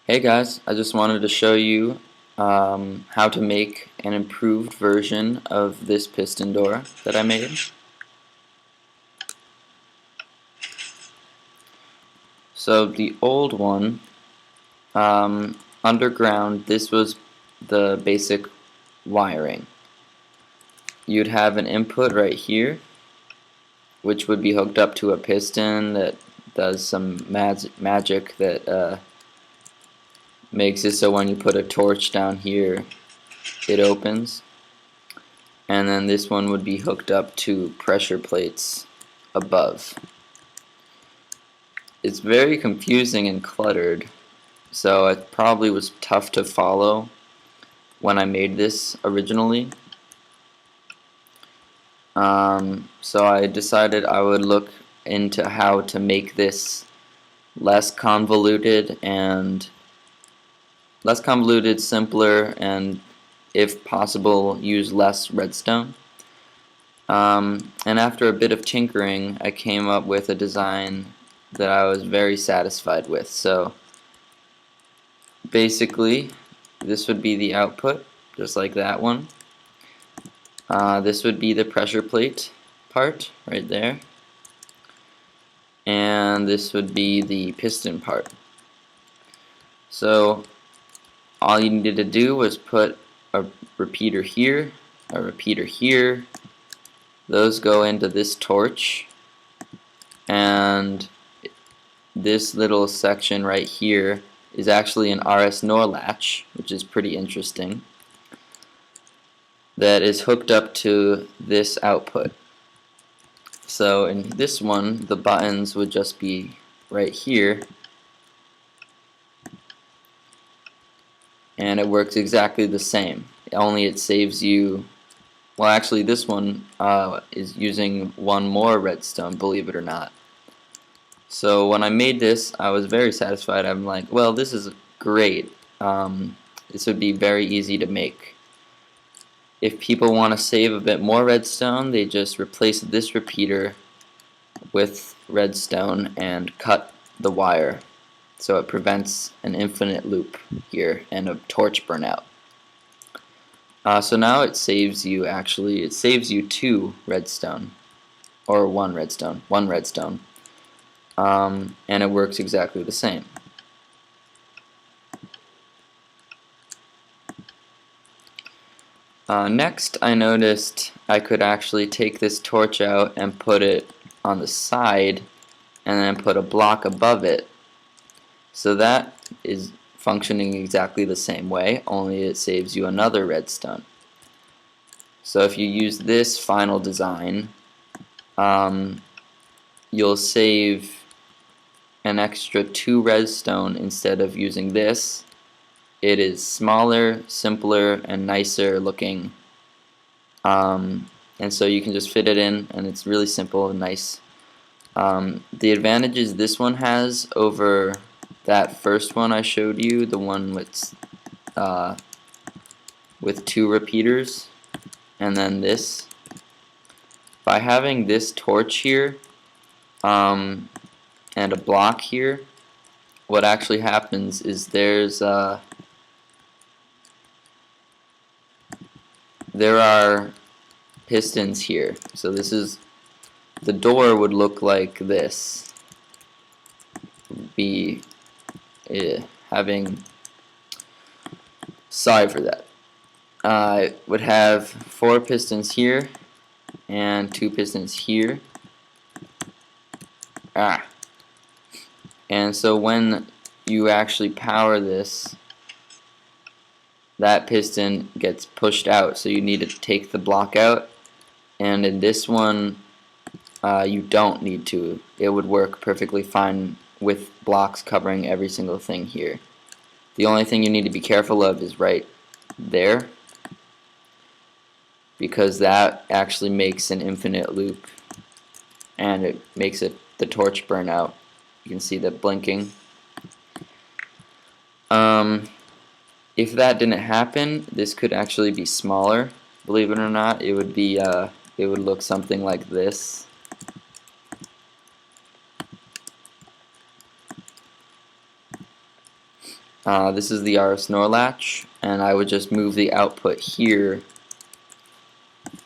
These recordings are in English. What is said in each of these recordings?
Hey guys, I just wanted to show you how to make an improved version of this piston door that I made. So the old one, underground, this was the basic wiring. You'd have an input right here, which would be hooked up to a piston that does some magic that makes it so when you put a torch down here, it opens. And then this one would be hooked up to pressure plates above. It's very confusing and cluttered, so it probably was tough to follow when I made this originally. So I decided I would look into how to make this less convoluted, simpler, and if possible use less redstone. And after a bit of tinkering, I came up with a design that I was very satisfied with. So basically, this would be the output, just like that one. This would be the pressure plate part right there, and this would be the piston part. So all you needed to do was put a repeater here, a repeater here. Those go into this torch, and this little section right here is actually an RS NOR latch, which is pretty interesting, that is hooked up to this output. So in this one, the buttons would just be right here, and it works exactly the same, only it saves you, well, actually this one is using one more redstone, believe it or not. So when I made this, I was very satisfied. I'm like, well, this is great. This would be very easy to make. If people want to save a bit more redstone, they just replace this repeater with redstone and cut the wire, so it prevents an infinite loop here and a torch burnout. So now it saves you, it saves you 2 redstone, or 1 redstone, and it works exactly the same. Next, I noticed I could actually take this torch out and put it on the side and then put a block above it. So that is functioning exactly the same way, only it saves you another redstone. So if you use this final design, you'll save an extra 2 redstone instead of using this. It is smaller, simpler, and nicer looking, and so you can just fit it in, and it's really simple and nice. The advantages this one has over that first one I showed you, the one with 2 repeaters, and then this, by having this torch here and a block here, what actually happens is there are pistons here. So this is, the door would look like this. Be having, sorry for that. It would have 4 pistons here and 2 pistons here. And so when you actually power this, that piston gets pushed out, so you need to take the block out, and in this one you don't need to. It would work perfectly fine with blocks covering every single thing here. The only thing you need to be careful of is right there, because that actually makes an infinite loop and it makes the torch burn out. You can see that blinking. If that didn't happen, this could actually be smaller. Believe it or not, it would be it would look something like this. This is the RS NOR latch, and I would just move the output here,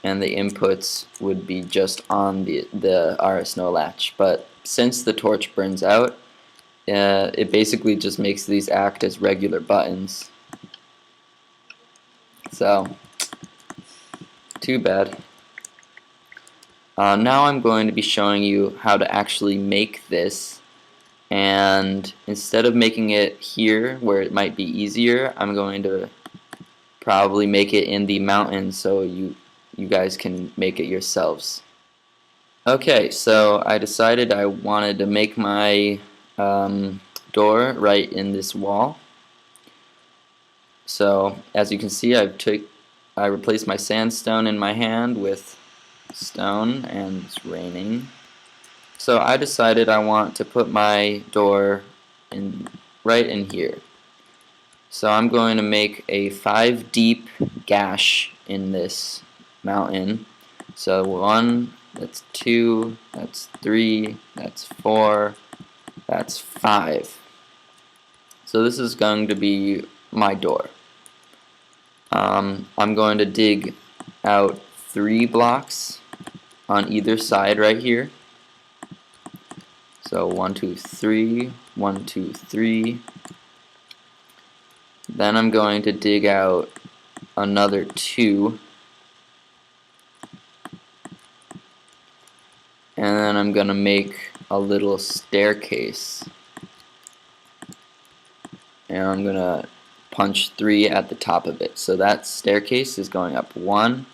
and the inputs would be just on the RS NOR latch. But since the torch burns out, it basically just makes these act as regular buttons. So, too bad. Now I'm going to be showing you how to actually make this, and instead of making it here where it might be easier, I'm going to probably make it in the mountains so you guys can make it yourselves. Okay, so I decided I wanted to make my door right in this wall. So as you can see, I replaced my sandstone in my hand with stone, and it's raining. So I decided I want to put my door right in here. So I'm going to make a 5 deep gash in this mountain. So 1, that's 2, that's 3, that's 4, that's 5. So this is going to be my door. I'm going to dig out 3 blocks on either side right here. So 1, 2, 3, 1, 2, 3. Then I'm going to dig out another 2. And then I'm going to make a little staircase. And I'm going to punch 3 at the top of it. So that staircase is going up 1,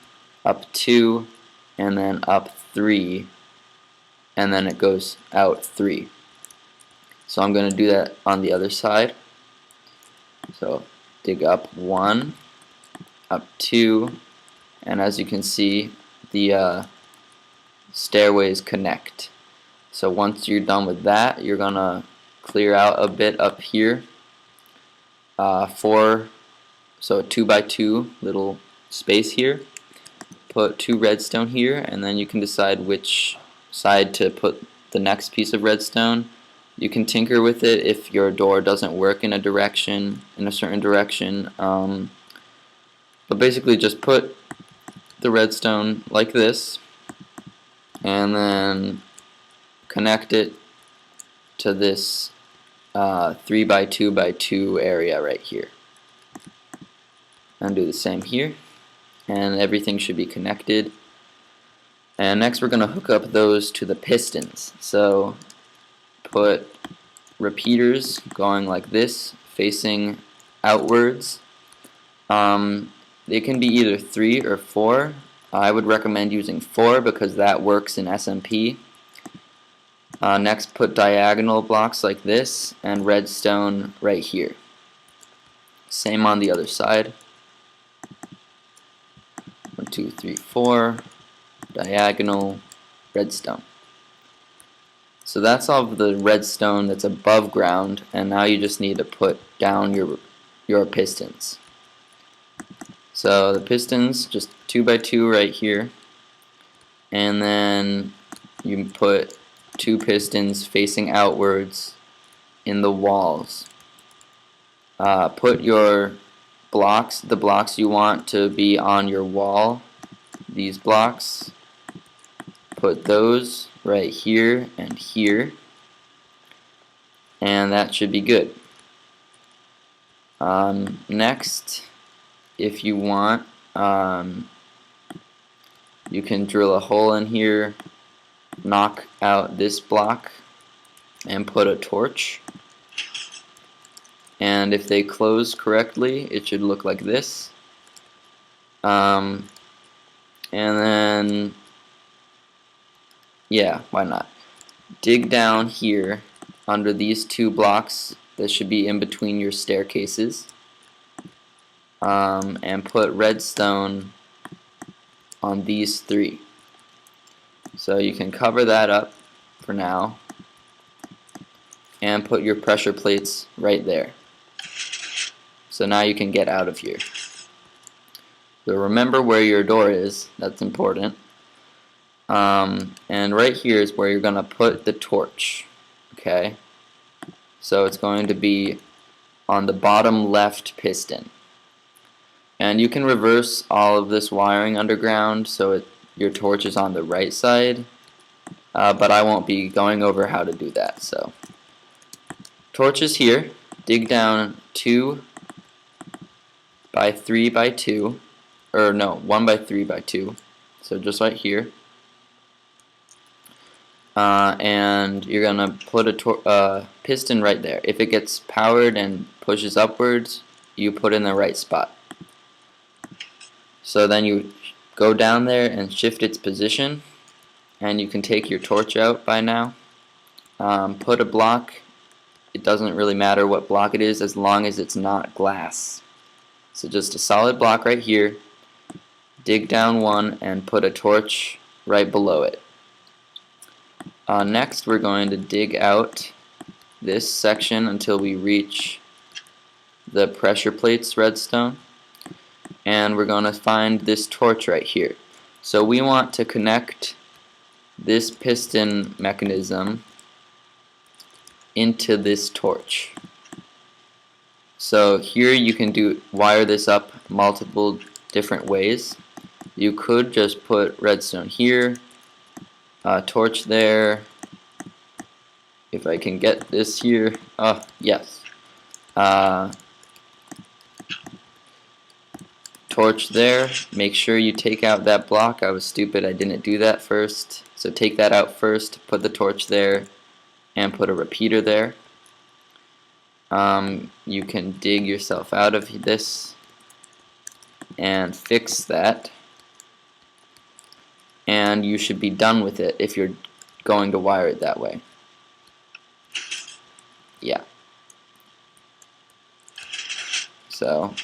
up 2, and then up 3, and then it goes out 3. So I'm going to do that on the other side. So dig up 1, up 2, and as you can see, the stairways connect. So once you're done with that, you're going to clear out a bit up here. So a 2x2 little space here. Put 2 redstone here, and then you can decide which side to put the next piece of redstone. You can tinker with it if your door doesn't work in a certain direction. But basically just put the redstone like this, and then connect it to this 3x2x2 area right here. And do the same here, and everything should be connected. And next we're going to hook up those to the pistons. So put repeaters going like this, facing outwards. They can be either 3 or 4. I would recommend using 4 because that works in SMP. Next, put diagonal blocks like this and redstone right here. Same on the other side. 1, 2, 3, 4, diagonal, redstone. So that's all of the redstone that's above ground, and now you just need to put down your pistons. So the pistons, just 2x2 right here, and then you put 2 pistons facing outwards in the walls. Put your blocks, the blocks you want to be on your wall, these blocks, put those right here and here, and that should be good. Next, if you want, you can drill a hole in here, knock out this block, and put a torch. And if they close correctly, it should look like this. And then, yeah, why not? Dig down here under these 2 blocks that should be in between your staircases, and put redstone on these 3. So you can cover that up for now and put your pressure plates right there. So now you can get out of here. So remember where your door is, that's important. And right here is where you're going to put the torch. Okay? So it's going to be on the bottom left piston. And you can reverse all of this wiring underground so your torch is on the right side, but I won't be going over how to do that. So torch is here. Dig down 2 by 3 by 2, or no, 1 by 3 by 2, so just right here. And you're gonna put a piston right there. If it gets powered and pushes upwards, you put in the right spot. So then you go down there and shift its position, and you can take your torch out by now. Put a block. It doesn't really matter what block it is as long as it's not glass. So just a solid block right here. Dig down 1 and put a torch right below it. Next we're going to dig out this section until we reach the pressure plates redstone, and we're going to find this torch right here. So we want to connect this piston mechanism into this torch. So here you can wire this up multiple different ways. You could just put redstone here, torch there. If I can get this here, yes. Torch there. Make sure you take out that block. I was stupid, I didn't do that first. So take that out first, put the torch there, and put a repeater there. You can dig yourself out of this and fix that, and you should be done with it if you're going to wire it that way. Yeah. So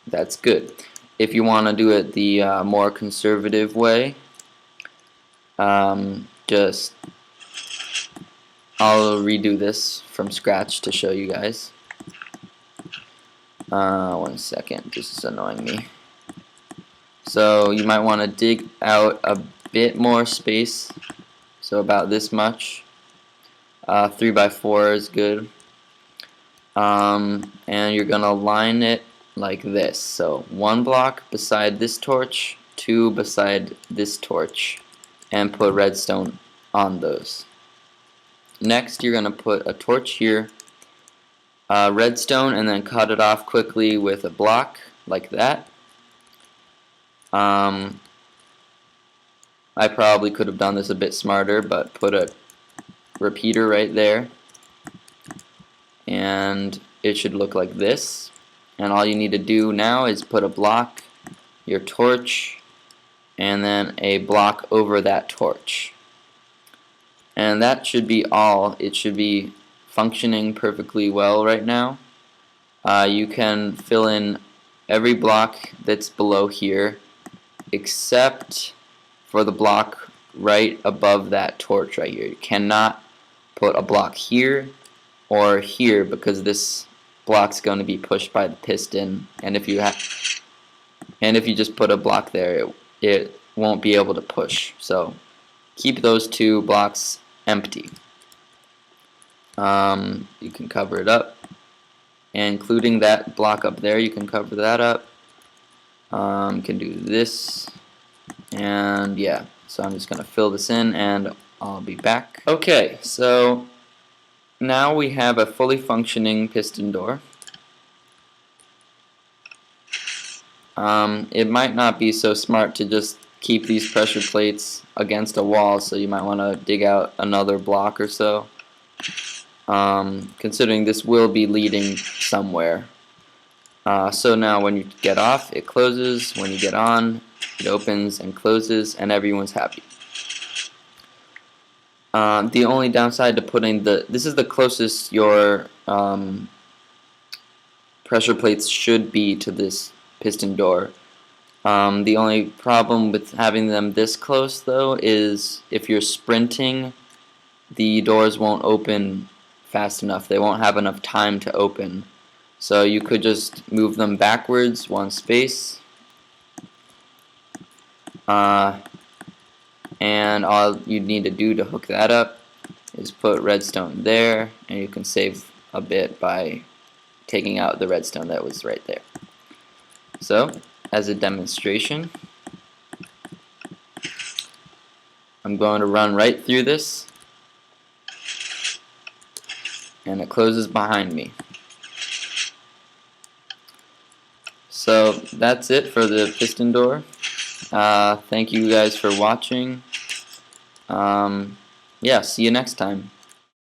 that's good. If you want to do it the more conservative way, I'll redo this from scratch to show you guys. 1 second, this is annoying me. So you might want to dig out a bit more space, so about this much. 3 by 4 is good. And you're gonna line it like this. So 1 block beside this torch, 2 beside this torch, and put redstone on those. Next, you're going to put a torch here, redstone, and then cut it off quickly with a block like that. I probably could have done this a bit smarter, but put a repeater right there, and it should look like this. And all you need to do now is put a block, your torch, and then a block over that torch. And that should be all. It should be functioning perfectly well right now. You can fill in every block that's below here except for the block right above that torch right here. You cannot put a block here or here because this block's going to be pushed by the piston, and if you just put a block there, it won't be able to push. So keep those 2 blocks empty. You can cover it up, including that block up there. You can cover that up. You can do this, and yeah. So I'm just gonna fill this in, and I'll be back. Okay, so now we have a fully functioning piston door. It might not be so smart to just keep these pressure plates against a wall, so you might want to dig out another block or so, considering this will be leading somewhere. So now when you get off, it closes. When you get on, it opens and closes, and everyone's happy. The only downside to putting this is the closest your pressure plates should be to this piston door. The only problem with having them this close, though, is if you're sprinting, the doors won't open fast enough. They won't have enough time to open. So you could just move them backwards 1 space. And all you need to do to hook that up is put redstone there, and you can save a bit by taking out the redstone that was right there. So, as a demonstration, I'm going to run right through this, and it closes behind me. So that's it for the piston door. Thank you guys for watching. Yeah, see you next time.